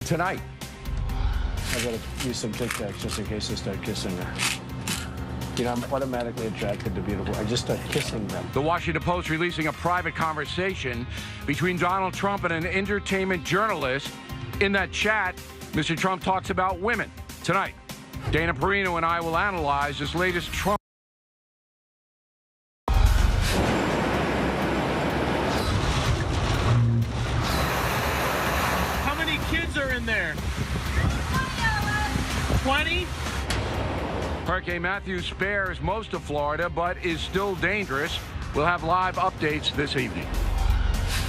tonight. I gotta use some Tic Tacs just in case I start kissing her. You know, I'm automatically attracted to beautiful. I just start kissing them. The Washington Post releasing a private conversation between Donald Trump and an entertainment journalist. In that chat, Mr. Trump talks about women. Tonight, Dana Perino and I will analyze this latest Trump. How many kids are in there? 20? Hurricane Matthew spares most of Florida, but is still dangerous. We'll have live updates this evening.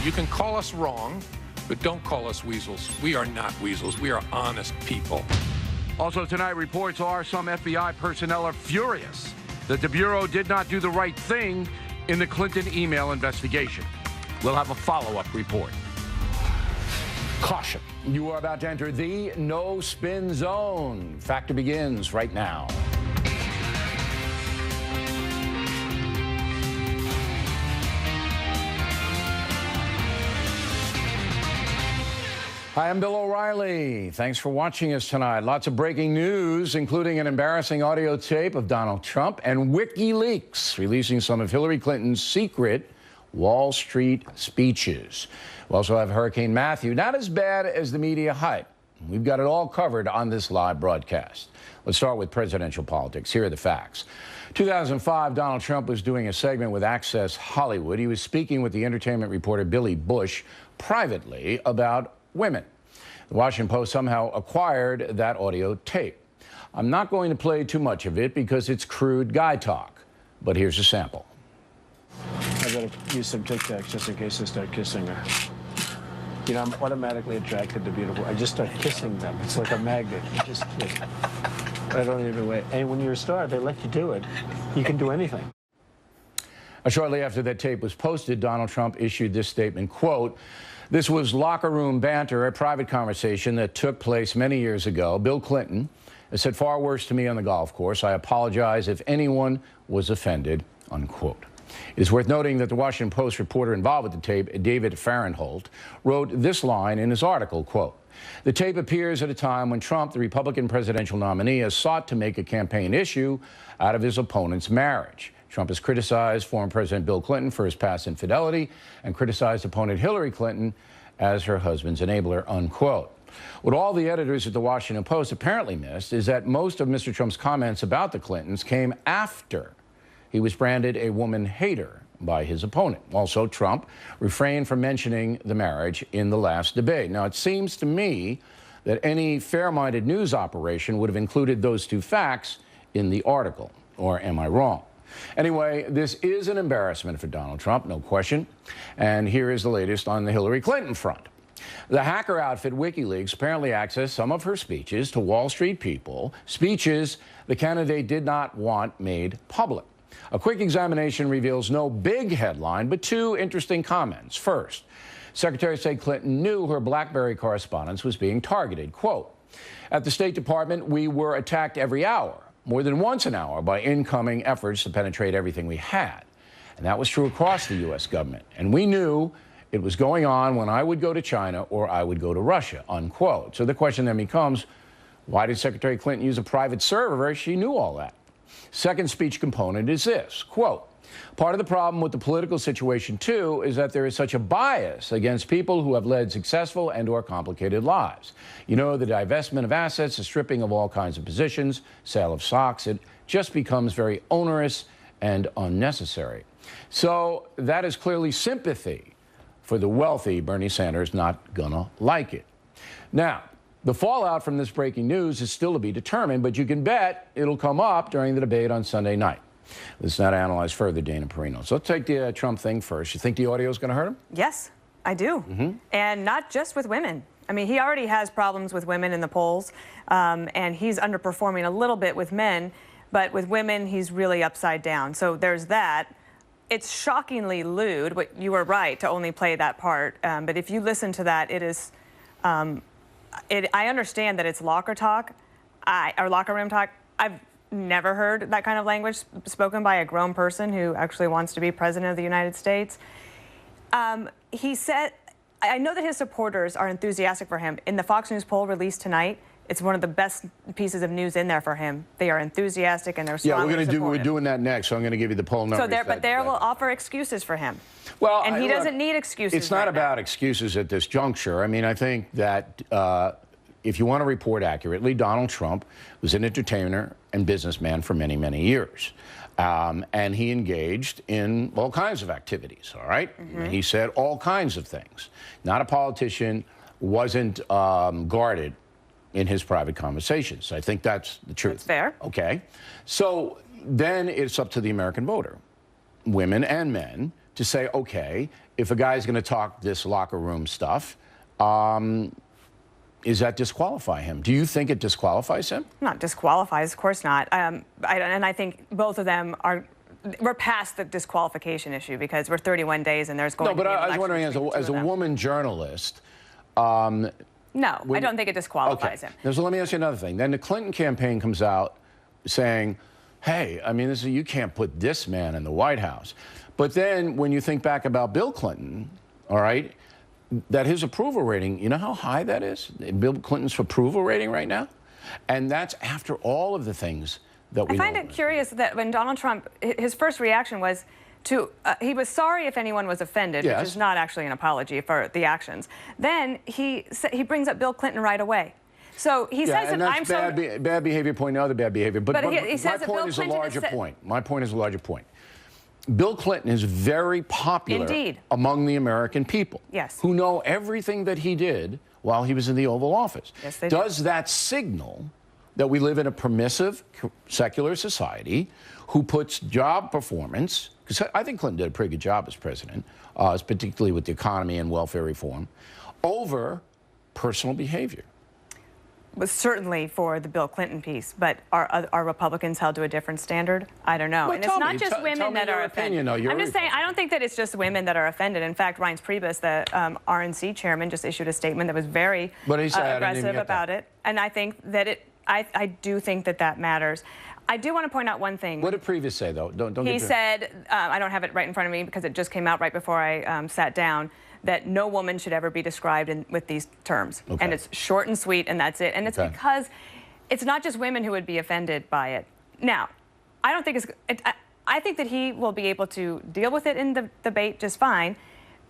You can call us wrong, but don't call us weasels. We are not weasels. We are honest people. Also tonight, reports are some FBI personnel are furious that the Bureau did not do the right thing in the Clinton email investigation. We'll have a follow-up report. Caution. You are about to enter the no-spin zone. Factor begins right now. Hi, I'm Bill O'Reilly. Thanks for watching us tonight. Lots of breaking news, including an embarrassing audio tape of Donald Trump and Wikileaks releasing some of Hillary Clinton's secret Wall Street speeches. We also have Hurricane Matthew, not as bad as the media hype. We've got it all covered on this live broadcast. Let's start with presidential politics. Here are the facts. 2005, Donald Trump was doing a segment with Access Hollywood. He was speaking with the entertainment reporter Billy Bush privately about women. The Washington Post somehow acquired that audio tape. I'm not going to play too much of it because it's crude guy talk, but here's a sample. I gotta use some Tic Tacs just in case I start kissing her. You know, I'm automatically attracted to beautiful. I just start kissing them. It's like a magnet. You just kiss. I don't even wait. And when you're a star, they let you do it. You can do anything. Shortly after that tape was posted, Donald Trump issued this statement, quote, "This was locker room banter, a private conversation that took place many years ago. Bill Clinton has said far worse to me on the golf course. I apologize if anyone was offended," unquote. It is worth noting that the Washington Post reporter involved with the tape, David Fahrenthold, wrote this line in his article, quote, "The tape appears at a time when Trump, the Republican presidential nominee, has sought to make a campaign issue out of his opponent's marriage. Trump has criticized former President Bill Clinton for his past infidelity and criticized opponent Hillary Clinton as her husband's enabler," unquote. What all the editors at the Washington Post apparently missed is that most of Mr. Trump's comments about the Clintons came after he was branded a woman hater by his opponent. Also, Trump refrained from mentioning the marriage in the last debate. Now, it seems to me that any fair-minded news operation would have included those two facts in the article. Or am I wrong? Anyway, this is an embarrassment for Donald Trump, no question. And here is the latest on the Hillary Clinton front. The hacker outfit Wikileaks apparently accessed some of her speeches to Wall Street people, speeches the candidate did not want made public. A quick examination reveals no big headline, but two interesting comments. First, Secretary of State Clinton knew her BlackBerry correspondence was being targeted. Quote, "At the State Department, we were attacked every hour, more than once an hour, by incoming efforts to penetrate everything we had." And that was true across the U.S. government. And we knew it was going on when I would go to China or I would go to Russia, unquote. So the question then becomes, why did Secretary Clinton use a private server if she knew all that? Second speech component is this, quote, "Part of the problem with the political situation, too, is that there is such a bias against people who have led successful and or complicated lives. You know, the divestment of assets, the stripping of all kinds of positions, sale of stocks, it just becomes very onerous and unnecessary." So that is clearly sympathy for the wealthy. Bernie Sanders not gonna like it. Now, the fallout from this breaking news is still to be determined, but you can bet it'll come up during the debate on Sunday night. Let's not analyze further, Dana Perino. So let's take the Trump thing first. You think the audio is going to hurt him? Yes, I do. And not just with women. I mean, he already has problems with women in the polls, and he's underperforming a little bit with men, but with women, he's really upside down. So there's that. It's shockingly lewd, but you were right to only play that part. But if you listen to that, it is... I understand that it's locker talk, or locker room talk. I've never heard that kind of language spoken by a grown person who actually wants to be president of the United States. He said, I know that his supporters are enthusiastic for him. In the Fox News poll released tonight, it's one of the best pieces of news in there for him. They are enthusiastic and they're strongly supportive. We're doing that next, so I'm going to give you the poll numbers. So they will offer excuses for him. Well, and he doesn't need excuses. It's not about excuses at this juncture. I mean, I think that if you want to report accurately, Donald Trump was an entertainer and businessman for many, many years. And he engaged in all kinds of activities, all right? And he said all kinds of things. Not a politician, wasn't guarded in his private conversations. I think that's the truth. That's fair. Okay. So then it's up to the American voter, women and men, to say, okay, if a guy's going to talk this locker room stuff, is that disqualify him? Do you think it disqualifies him? Not disqualifies, of course not. And I think both of them we're past the disqualification issue because we're 31 days and there's going to be an election. No, but I was wondering, as a woman journalist, no, I don't think it disqualifies him. Now, so let me ask you another thing. Then the Clinton campaign comes out saying, hey, I mean, you can't put this man in the White House. But then when you think back about Bill Clinton, all right, that his approval rating, you know how high that is? Bill Clinton's approval rating right now? And that's after all of the things that we know. I find it curious that when Donald Trump, his first reaction was he was sorry if anyone was offended, yes, which is not actually an apology for the actions. Then he brings up Bill Clinton right away. So he says and that that's bad behavior pointing out other bad behavior. But he says my point is a larger point. My point is a larger point. Bill Clinton is very popular among the American people, yes, who know everything that he did while he was in the Oval Office. Yes, they do. Does that signal that we live in a permissive, secular society who puts job performance, because I think Clinton did a pretty good job as president, particularly with the economy and welfare reform, over personal behavior? Was certainly for the Bill Clinton piece, but are Republicans held to a different standard? I don't know. Well, and it's not just women that are offended. I'm just saying, I don't think that it's just women that are offended. In fact, Reince Priebus, the RNC chairman, just issued a statement that was very aggressive about it. And I think that I do think that matters. I do want to point out one thing. What did Priebus say, though? He said, I don't have it right in front of me because it just came out right before I sat down, that no woman should ever be described with these terms. Okay. And it's short and sweet, and that's it. And it's because it's not just women who would be offended by it. Now, I don't think I think that he will be able to deal with it in the debate just fine.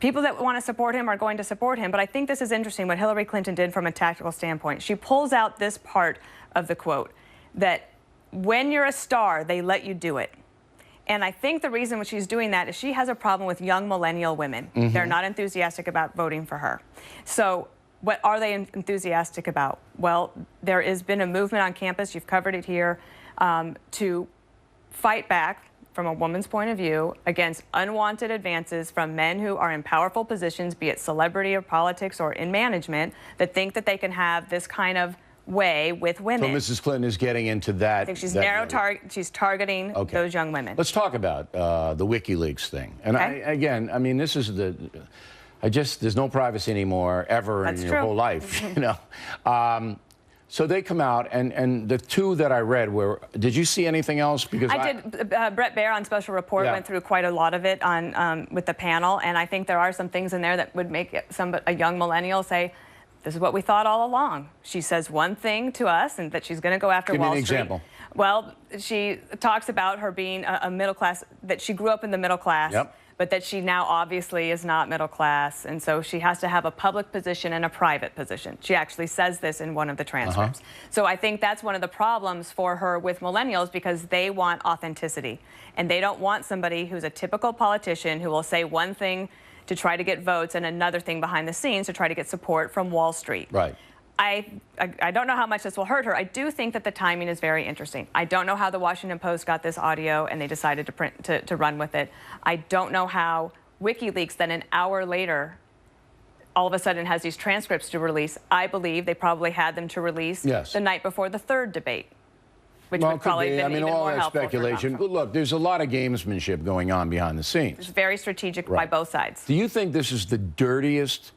People that want to support him are going to support him. But I think this is interesting what Hillary Clinton did from a tactical standpoint. She pulls out this part of the quote, that when you're a star, they let you do it. And I think the reason she's doing that is she has a problem with young millennial women. They're not enthusiastic about voting for her. So what are they enthusiastic about? Well, there has been a movement on campus, you've covered it here, to fight back from a woman's point of view against unwanted advances from men who are in powerful positions, be it celebrity or politics or in management, that think that they can have this kind of way with women. So Mrs. Clinton is getting into that. I think she's she's targeting those young women. Let's talk about the WikiLeaks thing. And I mean, this is there's no privacy anymore ever in your whole life, you know. So they come out, and the two that I read were, did you see anything else? Because I did. Brett Baer on Special Report went through quite a lot of it with the panel, and I think there are some things in there that would make a young millennial say, this is what we thought all along. She says one thing to us, and that she's going to go after Wall Street. Give me an example. Well, she talks about her being a middle class, that she grew up in the middle class, but that she now obviously is not middle class, and so she has to have a public position and a private position. She actually says this in one of the transcripts. So I think that's one of the problems for her with millennials, because they want authenticity, and they don't want somebody who's a typical politician who will say one thing to try to get votes and another thing behind the scenes to try to get support from Wall Street. Right. I don't know how much this will hurt her. I do think that the timing is very interesting. I don't know how the Washington Post got this audio and they decided to run with it. I don't know how WikiLeaks then an hour later all of a sudden has these transcripts to release. I believe they probably had them to release the night before the third debate, which would probably have been even more helpful. Speculation. Look, there's a lot of gamesmanship going on behind the scenes. It's very strategic by both sides. Do you think this is the dirtiest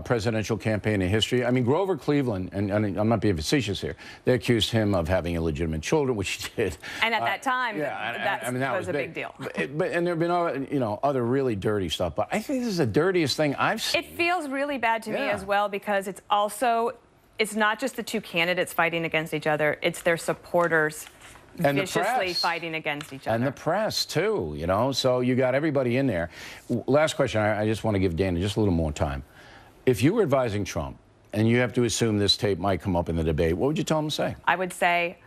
presidential campaign in history. I mean, Grover Cleveland, and I'm not being facetious here, they accused him of having illegitimate children, which he did. And at that time, that was a big deal. And there have been other really dirty stuff. But I think this is the dirtiest thing I've seen. It feels really bad to me as well, because it's not just the two candidates fighting against each other, it's their supporters and viciously fighting against each other. And the press, too, so you got everybody in there. Last question, I just want to give Dana just a little more time. If you were advising Trump, and you have to assume this tape might come up in the debate, what would you tell him to say? I would say,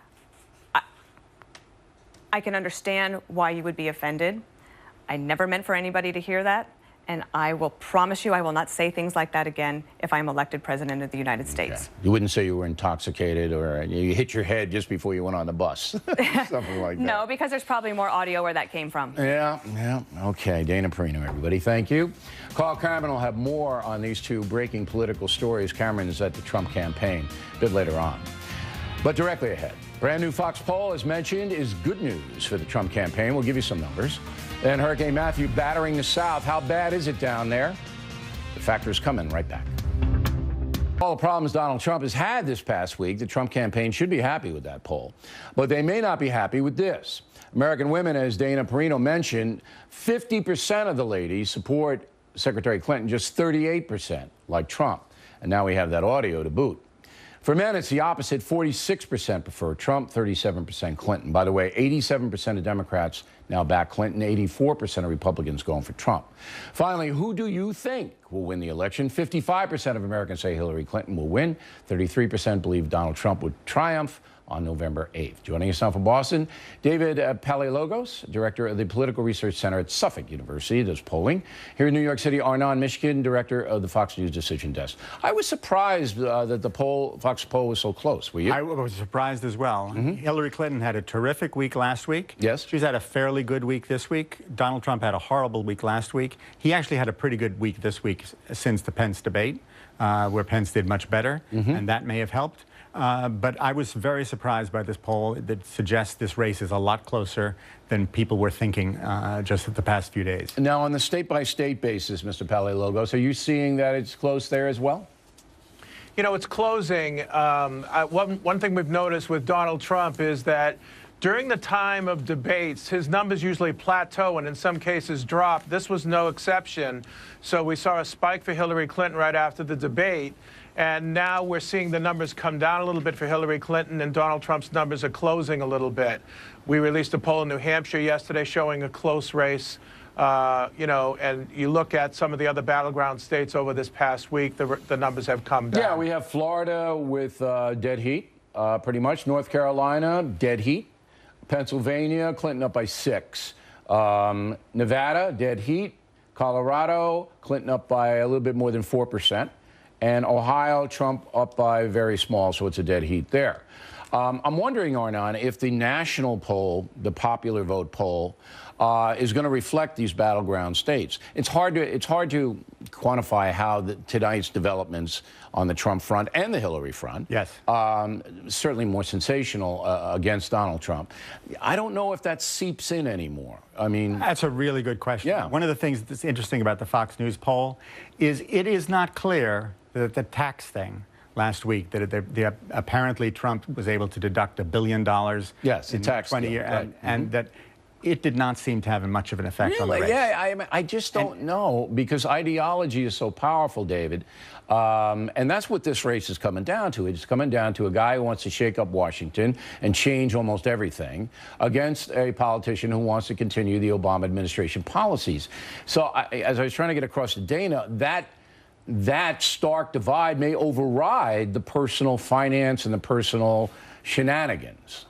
I can understand why you would be offended. I never meant for anybody to hear that. And I will promise you I will not say things like that again if I'm elected president of the United States. You wouldn't say you were intoxicated or you hit your head just before you went on the bus. Something like that. No, because there's probably more audio where that came from. Yeah. Okay, Dana Perino, everybody. Thank you. Carl Cameron will have more on these two breaking political stories. Cameron is at the Trump campaign a bit later on. But directly ahead, brand new Fox poll, as mentioned, is good news for the Trump campaign. We'll give you some numbers. And Hurricane Matthew battering the South. How bad is it down there? The Factor's coming right back. All the problems Donald Trump has had this past week, the Trump campaign should be happy with that poll. But they may not be happy with this. American women, as Dana Perino mentioned, 50% of the ladies support Secretary Clinton, just 38% like Trump. And now we have that audio to boot. For men, it's the opposite. 46% prefer Trump, 37% Clinton. By the way, 87% of Democrats now back Clinton, 84% of Republicans going for Trump. Finally, who do you think will win the election? 55% of Americans say Hillary Clinton will win. 33% believe Donald Trump would triumph on November 8th. Joining us now from Boston, David Palilogos, director of the Political Research Center at Suffolk University, does polling. Here in New York City, Arnon Mishkin, director of the Fox News Decision Desk. I was surprised that the Fox poll was so close. Were you? I was surprised as well. Hillary Clinton had a terrific week last week. Yes. She's had a fairly good week this week. Donald Trump had a horrible week last week. He actually had a pretty good week this week since the Pence debate, where Pence did much better, and that may have helped. But I was very surprised by this poll that suggests this race is a lot closer than people were thinking just the past few days. Now, on the state-by-state basis, Mr. Palilogos, are you seeing that it's close there as well? It's closing. One thing we've noticed with Donald Trump is that during the time of debates, his numbers usually plateau and in some cases drop. This was no exception. So we saw a spike for Hillary Clinton right after the debate. And now we're seeing the numbers come down a little bit for Hillary Clinton, and Donald Trump's numbers are closing a little bit. We released a poll in New Hampshire yesterday showing a close race. And you look at some of the other battleground states over this past week, the numbers have come down. Yeah, we have Florida with dead heat, pretty much. North Carolina, dead heat. Pennsylvania, Clinton up by 6. Nevada, dead heat. Colorado, Clinton up by a little bit more than 4%. And Ohio, Trump up by very small, so it's a dead heat there. I'm wondering, Arnon, if the national poll, the popular vote poll, is going to reflect these battleground states. It's hard to quantify how tonight's developments on the Trump front and the Hillary front, yes, certainly more sensational against Donald Trump. I don't know if that seeps in anymore. I mean, that's a really good question. Yeah. One of the things that's interesting about the Fox News poll is it is not clear that the tax thing last week, that apparently Trump was able to deduct $1 billion in tax 20 years, right. and that it did not seem to have much of an effect on the race. Yeah, I just don't know, because ideology is so powerful, David. And that's what this race is coming down to. It's coming down to a guy who wants to shake up Washington and change almost everything against a politician who wants to continue the Obama administration policies. So as I was trying to get across to Dana, that stark divide may override the personal finance and the personal shenanigans.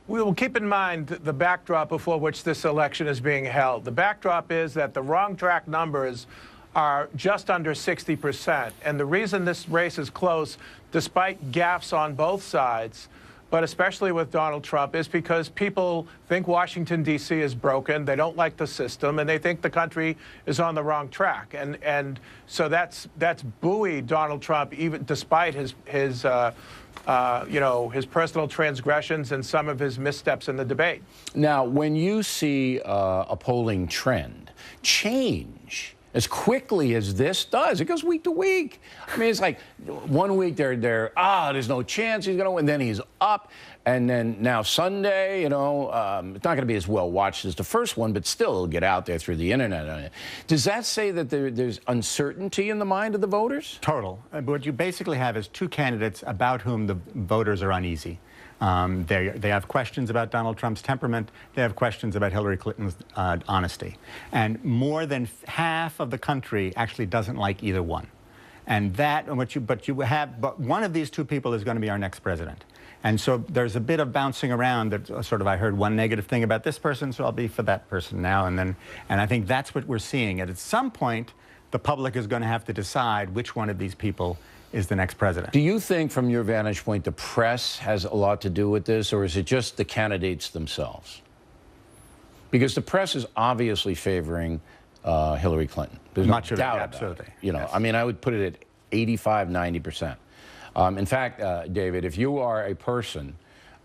We will keep in mind the backdrop before which this election is being held. The backdrop is that the wrong track numbers are just under 60%. And the reason this race is close, despite gaffes on both sides, but especially with Donald Trump, is because people think Washington, D.C. is broken. They don't like the system, and they think the country is on the wrong track. And so that's buoyed Donald Trump, even despite his personal transgressions and some of his missteps in the debate. Now, when you see a polling trend change as quickly as this does. It goes week to week. I mean, it's like 1 week there's no chance he's going to win. Then he's up. And then now Sunday, it's not going to be as well watched as the first one, but still it'll get out there through the internet. Does that say that there's uncertainty in the mind of the voters? Total. What you basically have is two candidates about whom the voters are uneasy. They have questions about Donald Trump's temperament. They have questions about Hillary Clinton's honesty. And more than half of the country actually doesn't like either one. And but one of these two people is going to be our next president. And so there's a bit of bouncing around that sort of, I heard one negative thing about this person, so I'll be for that person now. And I think that's what we're seeing. And at some point, the public is going to have to decide which one of these people is the next president. Do you think, from your vantage point, the press has a lot to do with this, or is it just the candidates themselves? Because the press is obviously favoring Hillary Clinton. There's Much no of it, doubt absolutely. About it. Yes. I mean, I would put it at 85, 90%. In fact, David, if you are a person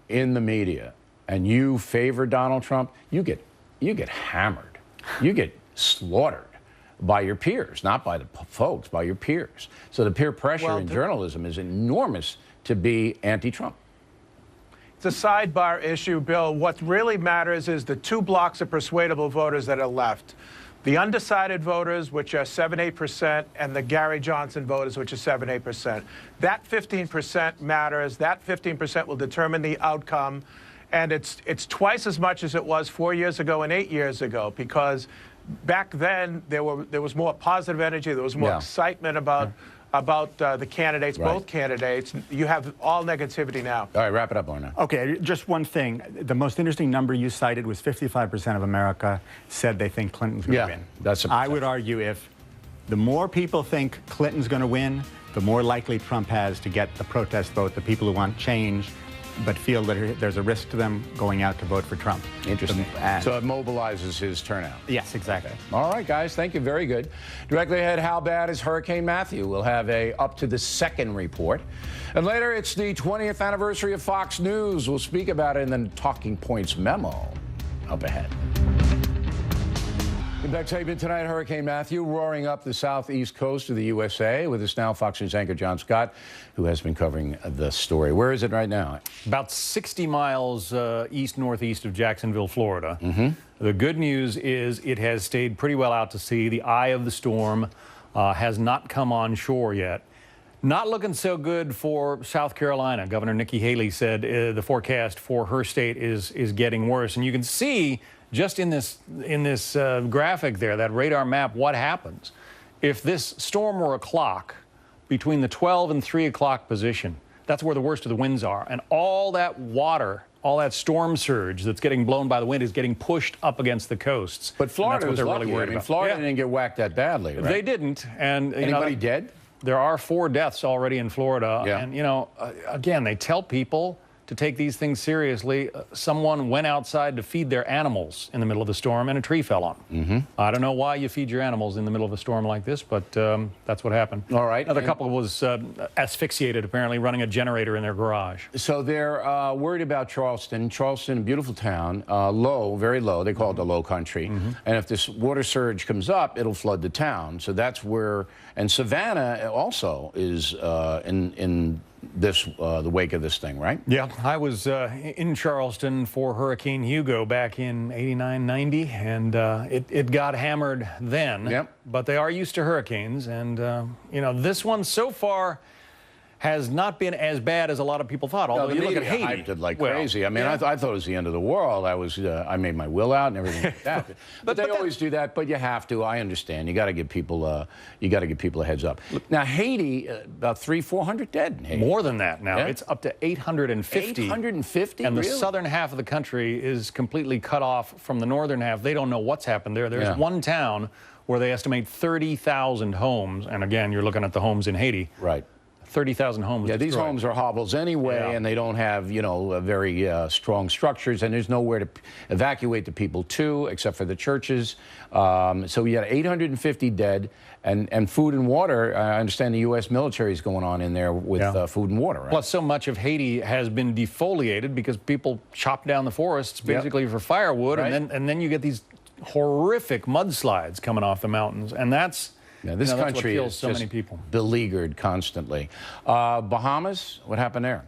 in the media and you favor Donald Trump, you get hammered. You get slaughtered by your peers, not by the folks, by your peers. So the peer pressure in journalism is enormous to be anti-Trump. It's a sidebar issue, Bill. What really matters is the two blocks of persuadable voters that are left. The undecided voters, which are 7-8%, and the Gary Johnson voters, which are 7-8%. That 15% matters. That 15% will determine the outcome. And it's twice as much as it was 4 years ago and 8 years ago, because back then there was more positive energy. There was more excitement about the candidates, both candidates. You have all negativity now. All right, wrap it up, Lorna. Okay, just one thing. The most interesting number you cited was 55% of America said they think Clinton's going to win. That's I would argue if the more people think Clinton's going to win, the more likely Trump has to get the protest vote, the people who want change, but feel that there's a risk to them going out to vote for Trump. Interesting. So it mobilizes his turnout. Yes, exactly. All right, guys, thank you. Very good. Directly ahead, how bad is Hurricane Matthew? We'll have a up to the second report. And later, it's the 20th anniversary of Fox News. We'll speak about it in the Talking Points memo up ahead. Back taping tonight, Hurricane Matthew roaring up the southeast coast of the USA. With us now, Fox News anchor John Scott, who has been covering the story. Where is it right now? About 60 miles east-northeast of Jacksonville, Florida. The good news is it has stayed pretty well out to sea. The eye of the storm has not come on shore yet. Not looking so good for South Carolina. Governor Nikki Haley said the forecast for her state is getting worse. And you can see just in this graphic there, that radar map, what happens if this storm were a clock between the 12 and 3 o'clock position. That's where the worst of the winds are. And all that water, all that storm surge that's getting blown by the wind is getting pushed up against the coasts. But Florida was lucky. Really worried I mean, about. Florida didn't get whacked that badly, right? They didn't. And anybody dead? There are 4 deaths already in Florida. Yeah. And, again, they tell people to take these things seriously. Someone went outside to feed their animals in the middle of the storm, and a tree fell on them. I don't know why you feed your animals in the middle of a storm like this, but that's what happened. All right. Another couple was asphyxiated, apparently, running a generator in their garage. So they're worried about Charleston. Charleston, a beautiful town, low, very low. They call it the low country. And if this water surge comes up, it'll flood the town. So that's where, and Savannah also is in this the wake of this thing, right? Yeah, I was in Charleston for Hurricane Hugo back in '89, '90, and it got hammered then. Yep. But they are used to hurricanes, and this one so far has not been as bad as a lot of people thought. Although you look at Haiti, hyped it like crazy. I mean, I thought it was the end of the world. I made my will out and everything like that. but they always do that. But you have to. I understand. You got to give people a heads up. Now Haiti, about 300-400 dead in Haiti. More than that now. Yeah. It's up to 850. 850. And really? the southern half of the country is completely cut off from the northern half. They don't know what's happened there. There's one town where they estimate 30,000 homes, and again, you're looking at the homes in Haiti. Right. 30,000 homes. Yeah, these homes are hovels anyway, and they don't have, very strong structures, and there's nowhere to evacuate the people to, except for the churches. So we had 850 dead, and food and water. I understand the U.S. military is going on in there with food and water. Right? Plus, so much of Haiti has been defoliated because people chop down the forests basically for firewood, and then you get these horrific mudslides coming off the mountains, and that's this that's country what kills is so just many people. beleaguered constantly. Bahamas, what happened there?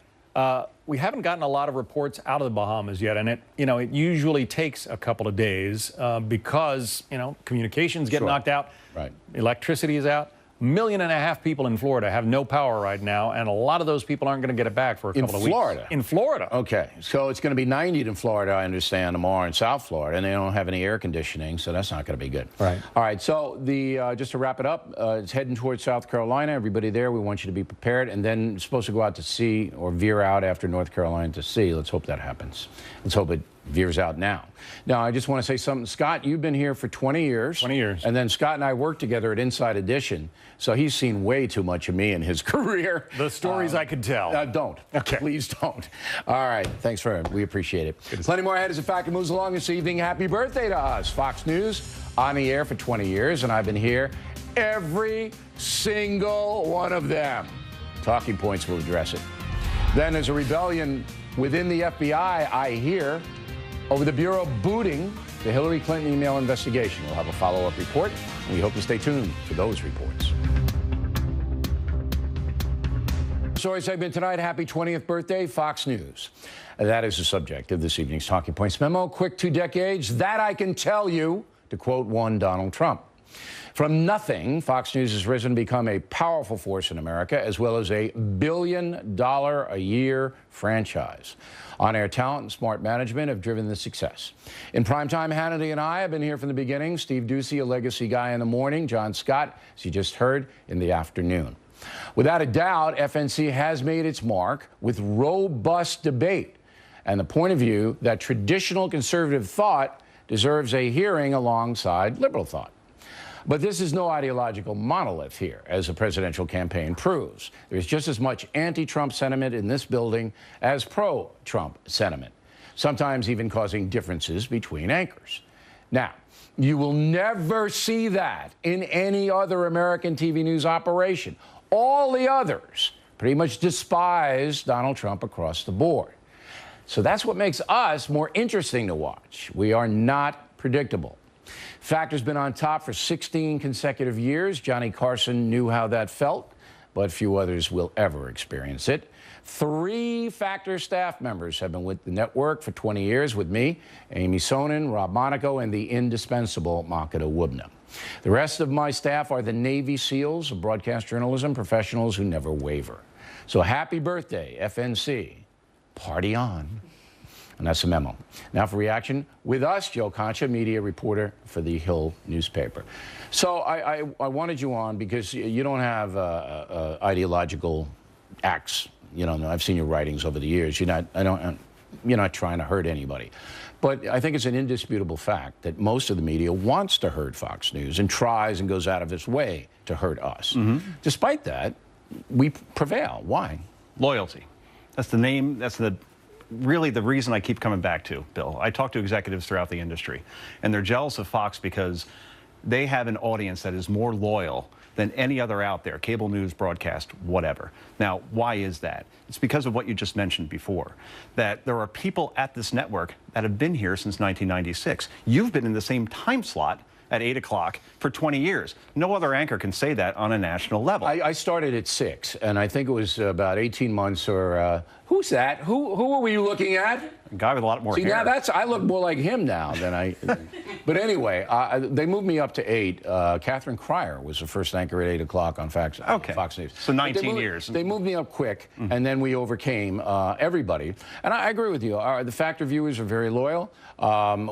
We haven't gotten a lot of reports out of the Bahamas yet, and it usually takes a couple of days because communications get knocked out, right? Electricity is out. 1.5 million people in Florida have no power right now, and a lot of those people aren't going to get it back for a couple of weeks. In Florida. Okay, so it's going to be 90 in Florida, I understand, tomorrow in South Florida, and they don't have any air conditioning, so that's not going to be good. Right. All right, so just to wrap it up, it's heading towards South Carolina. Everybody there, we want you to be prepared, and then it's supposed to go out to sea or veer out after North Carolina to sea. Let's hope that happens. Let's hope it veers out now. Now, I just want to say something. Scott, you've been here for 20 years. 20 years. And then Scott and I worked together at Inside Edition, so he's seen way too much of me in his career. The stories I could tell. Don't. Okay. Please don't. All right. Thanks for we appreciate it. Plenty more ahead as the Factor moves along this evening. Happy birthday to us. Fox News on the air for 20 years, and I've been here every single one of them. Talking Points will address it. Then there's a rebellion within the FBI, I hear, over the Bureau booting the Hillary Clinton email investigation. We'll have a follow-up report, and we hope you stay tuned for those reports. Story segment tonight, happy 20th birthday, Fox News. That is the subject of this evening's Talking Points memo. Quick 2 decades, that I can tell you, to quote one Donald Trump. From nothing, Fox News has risen to become a powerful force in America, as well as a $1 billion a year franchise. On-air talent and smart management have driven the success. In primetime, Hannity and I have been here from the beginning. Steve Doocy, a legacy guy in the morning. John Scott, as you just heard, in the afternoon. Without a doubt, FNC has made its mark with robust debate and the point of view that traditional conservative thought deserves a hearing alongside liberal thought. But this is no ideological monolith here, as the presidential campaign proves. There's just as much anti-Trump sentiment in this building as pro-Trump sentiment, sometimes even causing differences between anchors. Now, you will never see that in any other American TV news operation. All the others pretty much despise Donald Trump across the board. So that's what makes us more interesting to watch. We are not predictable. Factor's been on top for 16 consecutive years. Johnny Carson knew how that felt, but few others will ever experience it. 3 Factor staff members have been with the network for 20 years with me, Amy Sonin, Rob Monaco, and the indispensable Makeda Wubna. The rest of my staff are the Navy SEALs of broadcast journalism, professionals who never waver. So happy birthday, FNC. Party on. And that's a memo. Now for reaction with us, Joe Concha, media reporter for the Hill newspaper. So I wanted you on because you don't have ideological acts. I've seen your writings over the years. You're not trying to hurt anybody. But I think it's an indisputable fact that most of the media wants to hurt Fox News and tries and goes out of its way to hurt us. Mm-hmm. Despite that, we prevail. Why? Loyalty. That's the name. That's really the reason I keep coming back to, Bill. I talk to executives throughout the industry, and they're jealous of Fox because they have an audience that is more loyal than any other out there, cable news, broadcast, whatever. Now, why is that? It's because of what you just mentioned before, that there are people at this network that have been here since 1996. You've been in the same time slot at 8 o'clock for 20 years. No other anchor can say that on a national level. I started at 6, and I think it was about 18 months or, who's that? Who are we looking at? A guy with a lot more See, hair. now I look more like him now than I, but anyway, they moved me up to 8. Catherine Cryer was the first anchor at 8 o'clock on Fox News. So 19 years. They moved me up quick, and then we overcame everybody. And I agree with you. The Factor viewers are very loyal.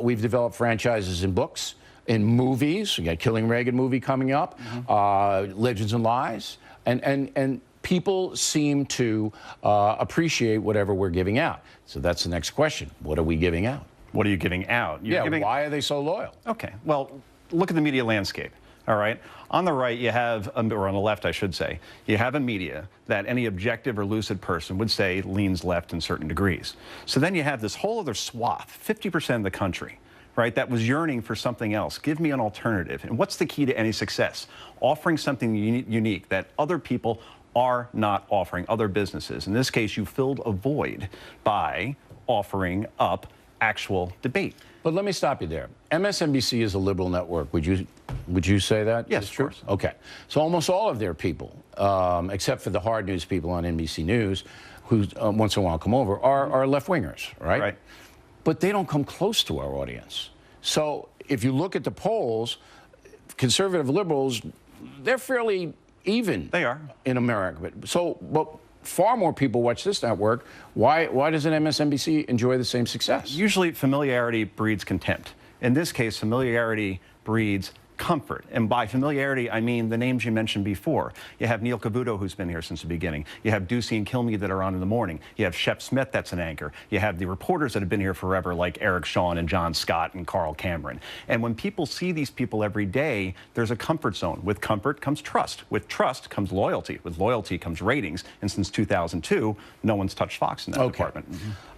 We've developed franchises in books, in movies. We got Killing Reagan movie coming up, Legends and Lies, and people seem to appreciate whatever we're giving out. So that's the next question. What are we giving out? What are you giving out? Why are they so loyal? Okay, well, look at the media landscape, all right? On the right, you have, or on the left, I should say, you have a media that any objective or lucid person would say leans left in certain degrees. So then you have this whole other swath, 50% of the country, right, that was yearning for something else. Give me an alternative. And what's the key to any success? Offering something unique that other people are not offering, other businesses. In this case, you filled a void by offering up actual debate. But let me stop you there. MSNBC is a liberal network. Would you say that? Yes, is true? of course. Okay. So almost all of their people, except for the hard news people on NBC News, who once in a while come over, are left-wingers, right? Right. But they don't come close to our audience. So if you look at the polls, conservative liberals, they're fairly even. They are. In America. But far more people watch this network. Why doesn't MSNBC enjoy the same success? Usually familiarity breeds contempt. In this case, familiarity breeds comfort. And by familiarity, I mean the names you mentioned before. You have Neil Cavuto, who's been here since the beginning. You have Ducey and Kilmeade that are on in the morning. You have Shep Smith, that's an anchor. You have the reporters that have been here forever, like Eric Shawn and John Scott and Carl Cameron. And when people see these people every day, there's a comfort zone. With comfort comes trust. With trust comes loyalty. With loyalty comes ratings. And since 2002, no one's touched Fox in that department.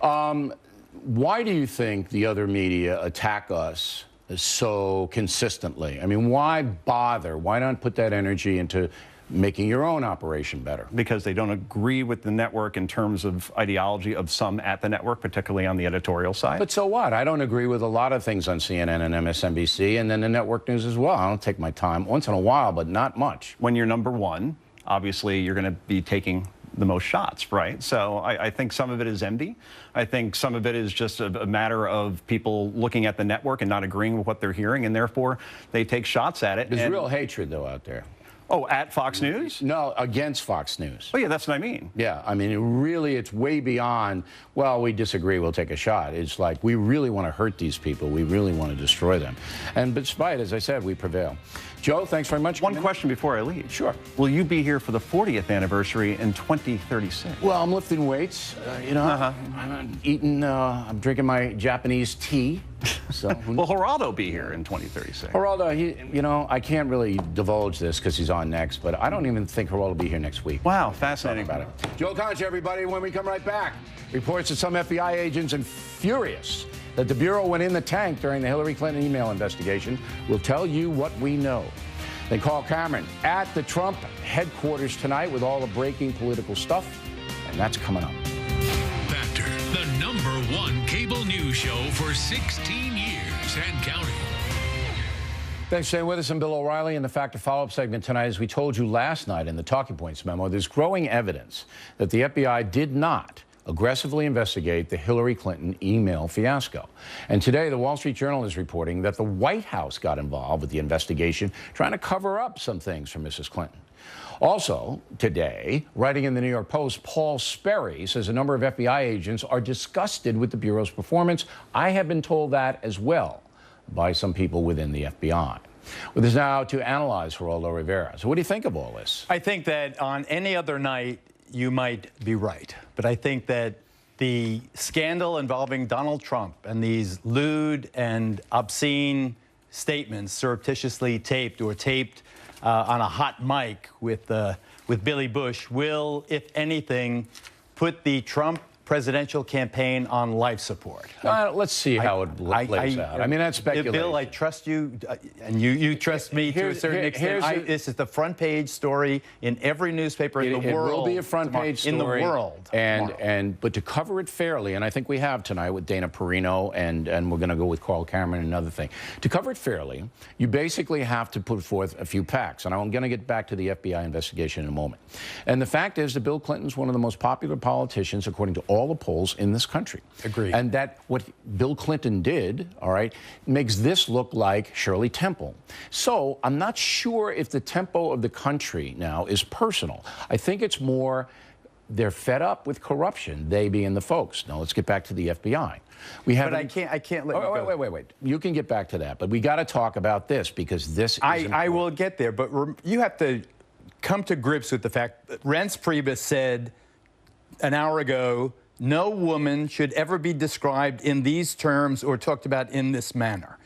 Why do you think the other media attack us so consistently? I mean, why bother? Why not put that energy into making your own operation better? Because they don't agree with the network in terms of ideology of some at the network, particularly on the editorial side. But so what? I don't agree with a lot of things on CNN and MSNBC and then the network news as well. I don't take my time once in a while, but not much. When you're number one, obviously you're going to be taking the most shots, right? So I think some of it is envy. I think some of it is just a matter of people looking at the network and not agreeing with what they're hearing, and therefore they take shots at it. There's real hatred, though, out there. Oh, at Fox News? No, against Fox News. Oh, yeah, that's what I mean. Yeah, I mean, it's way beyond, well, we disagree, we'll take a shot. It's like, we really want to hurt these people. We really want to destroy them. And despite, as I said, we prevail. Joe, thanks very much. One question before I leave. Sure. Will you be here for the 40th anniversary in 2036? Well, I'm lifting weights, I'm eating, I'm drinking my Japanese tea. So, Will Geraldo be here in 2036? Geraldo, I can't really divulge this because he's on next, but I don't even think Geraldo will be here next week. Wow, fascinating. About it. Joe Concha, everybody, when we come right back. Reports that some FBI agents are furious that the Bureau went in the tank during the Hillary Clinton email investigation. We'll tell you what we know. Then Carl Cameron at the Trump headquarters tonight with all the breaking political stuff, and that's coming up. Factor, the #1 cable news show for 16 years and counting. Thanks for staying with us. I'm Bill O'Reilly in the Factor follow-up segment tonight. As we told you last night in the Talking Points memo, there's growing evidence that the FBI did not aggressively investigate the Hillary Clinton email fiasco. And today, the Wall Street Journal is reporting that the White House got involved with the investigation, trying to cover up some things from Mrs. Clinton. Also, today, writing in the New York Post, Paul Sperry says a number of FBI agents are disgusted with the Bureau's performance. I have been told that as well by some people within the FBI. With us now to analyze Geraldo Rivera. So what do you think of all this? I think that on any other night, you might be right. But I think that the scandal involving Donald Trump and these lewd and obscene statements surreptitiously taped on a hot mic with Billy Bush will, if anything, put the Trump presidential campaign on life support. Let's see how it plays out. I mean, that's speculation. Bill, I trust you, and you trust me to a certain extent. This is the front page story in every newspaper in the world. It will be a front page story in the world. But to cover it fairly, and I think we have tonight with Dana Perino, and we're going to go with Carl Cameron, another thing. To cover it fairly, you basically have to put forth a few facts, and I'm going to get back to the FBI investigation in a moment. And the fact is that Bill Clinton's one of the most popular politicians, according to all the polls in this country. Agreed. And that what Bill Clinton did, all right, makes this look like Shirley Temple. So I'm not sure if the tempo of the country now is personal. I think it's more they're fed up with corruption, they being the folks. Now let's get back to the FBI. But I can't let you go. Wait. You can get back to that, but we got to talk about this because this is I will get there, but you have to come to grips with the fact that Reince Priebus said an hour ago, no woman should ever be described in these terms or talked about in this manner.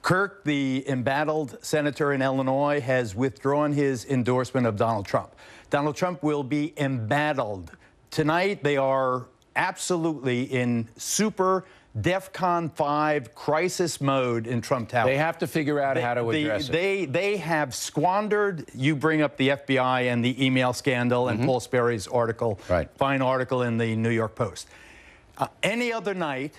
Kirk, the embattled senator in Illinois, has withdrawn his endorsement of Donald Trump. Donald Trump will be embattled. Tonight, they are absolutely in super DEFCON 5 crisis mode in Trump Tower. They have to figure out how to address it. They have squandered, you bring up the FBI and the email scandal and Paul Sperry's article, fine article in the New York Post. Any other night,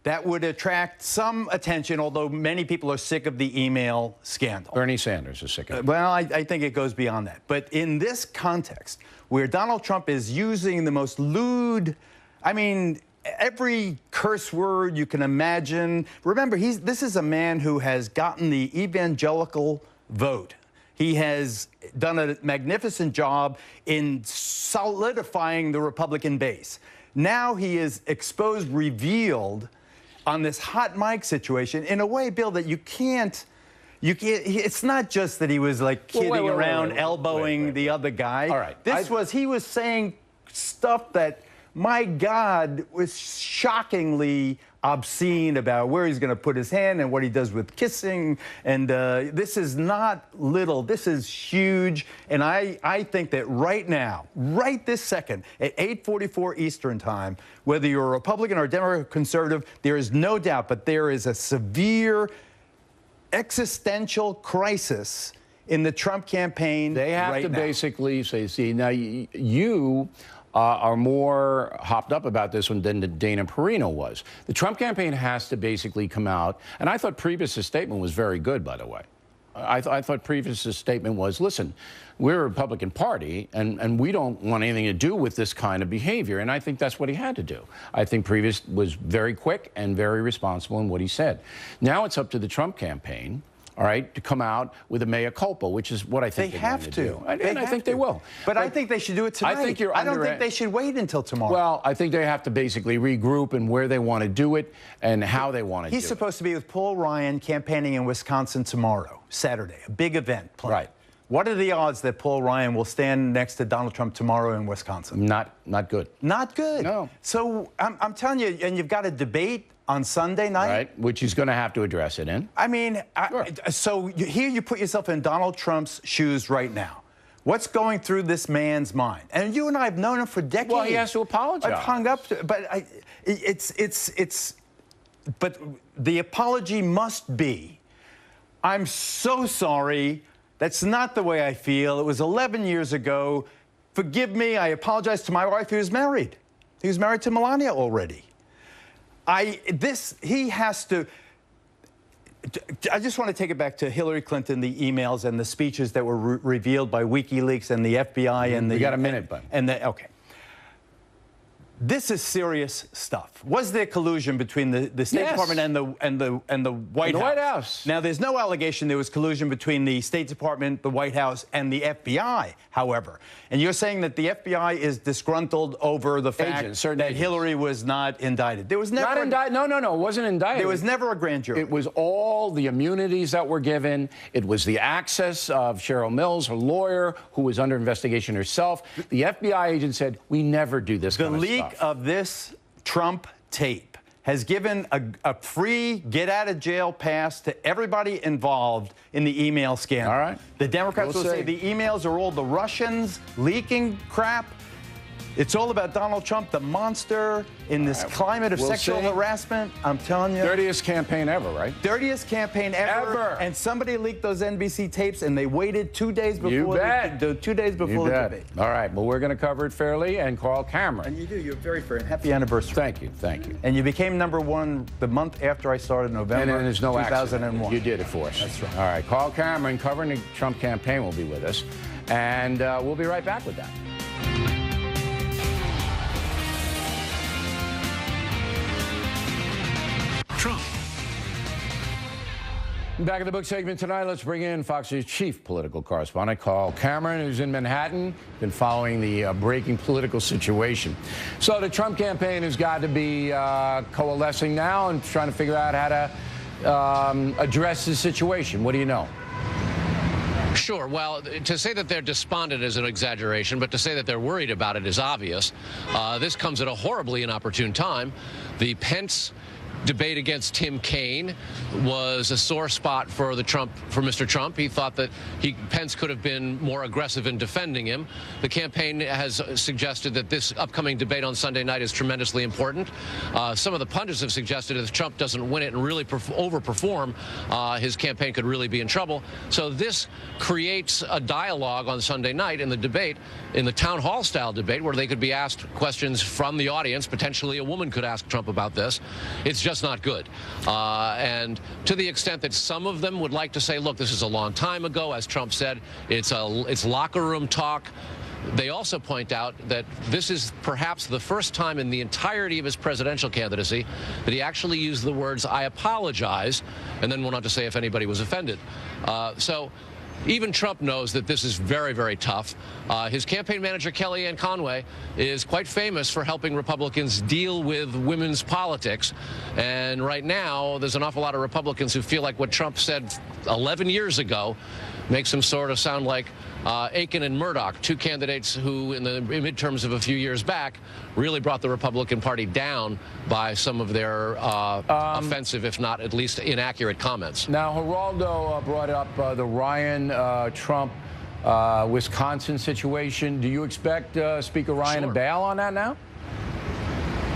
that would attract some attention, although many people are sick of the email scandal. Bernie Sanders is sick of it. Well, I think it goes beyond that. But in this context, where Donald Trump is using the most lewd, I mean, every curse word you can imagine. Remember, this is a man who has gotten the evangelical vote. He has done a magnificent job in solidifying the Republican base. Now he is exposed, revealed on this hot mic situation in a way, Bill, that you can't. It's not just that he was like kidding around, elbowing the other guy. All right. He was saying stuff that, my God, was shockingly obscene about where he's going to put his hand and what he does with kissing. And this is not little. This is huge. And I think that right now, right this second, at 8:44 Eastern time, whether you're a Republican or a Democrat or conservative, there is no doubt, but there is a severe existential crisis in the Trump campaign. They have to basically say, see, now you are more hopped up about this one than Dana Perino was. The Trump campaign has to basically come out, and I thought Priebus' statement was very good, by the way. I thought Priebus' statement was, listen, we're a Republican Party, and we don't want anything to do with this kind of behavior, and I think that's what he had to do. I think Priebus was very quick and very responsible in what he said. Now it's up to the Trump campaign, all right, to come out with a mea culpa, which is what I think they have to. Do. And I think they will. But I think they should do it tonight. I don't think they should wait until tomorrow. Well, I think they have to basically regroup and where they want to do it and how they want to do it. He's supposed to be with Paul Ryan campaigning in Wisconsin tomorrow, Saturday, a big event planned. Right. What are the odds that Paul Ryan will stand next to Donald Trump tomorrow in Wisconsin? Not good. Not good. No. So I'm telling you, and you've got a debate on Sunday night. Right, which he's going to have to address it in. I mean, Sure. So here you put yourself in Donald Trump's shoes right now. What's going through this man's mind? And you and I have known him for decades. Well, he has to apologize. I've hung up, but but the apology must be, I'm so sorry. That's not the way I feel. It was 11 years ago. Forgive me. I apologize to my wife who is married. He was married to Melania already. He has to. I just want to take it back to Hillary Clinton, the emails and the speeches that were revealed by WikiLeaks and the FBI and the. You got a minute, bud. Okay. This is serious stuff. Was there collusion between the State Department and the White House? White House. Now, there's no allegation there was collusion between the State Department, the White House, and the FBI, however. And you're saying that the FBI is disgruntled over the fact that Hillary was not indicted. There was never not indicted. No, it wasn't indicted. There was never a grand jury. It was all the immunities that were given. It was the access of Cheryl Mills, her lawyer, who was under investigation herself. The FBI agent said, we never do this kind of stuff. Of this Trump tape has given a free get-out-of-jail pass to everybody involved in the email scandal. All right. The Democrats will say the emails are all the Russians leaking crap. It's all about Donald Trump, the monster, in this climate of sexual harassment. I'm telling you. Dirtiest campaign ever, right? Dirtiest campaign ever. And somebody leaked those NBC tapes, and they waited 2 days before. 2 days before the debate. All right. Well, we're going to cover it fairly. And Carl Cameron. And you do. You're very fair. Happy anniversary. Thank you. Thank you. And you became #1 the month after I started, November and there's no 2001. accident. You did it for us. That's right. All right. Carl Cameron, covering the Trump campaign, will be with us. And we'll be right back with that. Trump. Back in the book segment tonight, let's bring in Fox News chief political correspondent Carl Cameron, who's in Manhattan, been following the breaking political situation. So the Trump campaign has got to be coalescing now and trying to figure out how to address the situation. What do you know? Sure. Well, to say that they're despondent is an exaggeration, but to say that they're worried about it is obvious. This comes at a horribly inopportune time. The Pence debate against Tim Kaine was a sore spot for Mr. Trump. He thought that Pence could have been more aggressive in defending him. The campaign has suggested that this upcoming debate on Sunday night is tremendously important. Some of the pundits have suggested if Trump doesn't win it and really overperform, his campaign could really be in trouble. So this creates a dialogue on Sunday night in the debate, in the town hall style debate, where they could be asked questions from the audience. Potentially a woman could ask Trump about this. It's just just not good. And to the extent that some of them would like to say, look, this is a long time ago, as Trump said, it's locker room talk. They also point out that this is perhaps the first time in the entirety of his presidential candidacy that he actually used the words, I apologize, and then went on to say if anybody was offended. So even Trump knows that this is very, very tough. His campaign manager, Kellyanne Conway, is quite famous for helping Republicans deal with women's politics. And right now, there's an awful lot of Republicans who feel like what Trump said 11 years ago makes him sort of sound like Aiken and Murdoch, two candidates who, in the midterms of a few years back, really brought the Republican Party down by some of their offensive, if not at least inaccurate comments. Now, Geraldo brought up the Ryan Trump Wisconsin situation. Do you expect Speaker Ryan to bail on that now?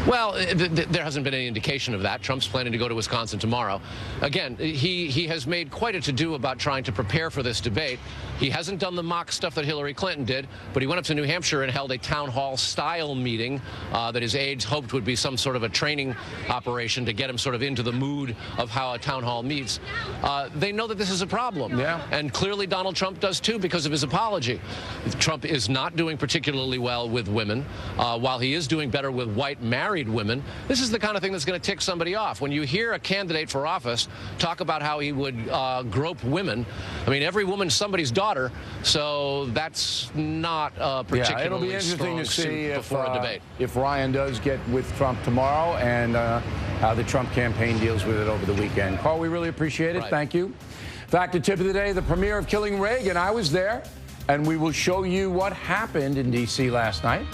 Well, there hasn't been any indication of that. Trump's planning to go to Wisconsin tomorrow. Again, he has made quite a to-do about trying to prepare for this debate. He hasn't done the mock stuff that Hillary Clinton did, but he went up to New Hampshire and held a town hall-style meeting that his aides hoped would be some sort of a training operation to get him sort of into the mood of how a town hall meets. They know that this is a problem. Yeah. And clearly Donald Trump does, too, because of his apology. Trump is not doing particularly well with women, while he is doing better with white married women. This is the kind of thing that's going to tick somebody off. When you hear a candidate for office talk about how he would grope women, I mean, every woman's somebody's daughter, so that's not a particularly yeah, it'll be interesting to see before a debate. If Ryan does get with Trump tomorrow and how the Trump campaign deals with it over the weekend. Carl, we really appreciate it. Right. Thank you. Fact or tip of the day, the premiere of Killing Reagan. I was there, and we will show you what happened in D.C. last night.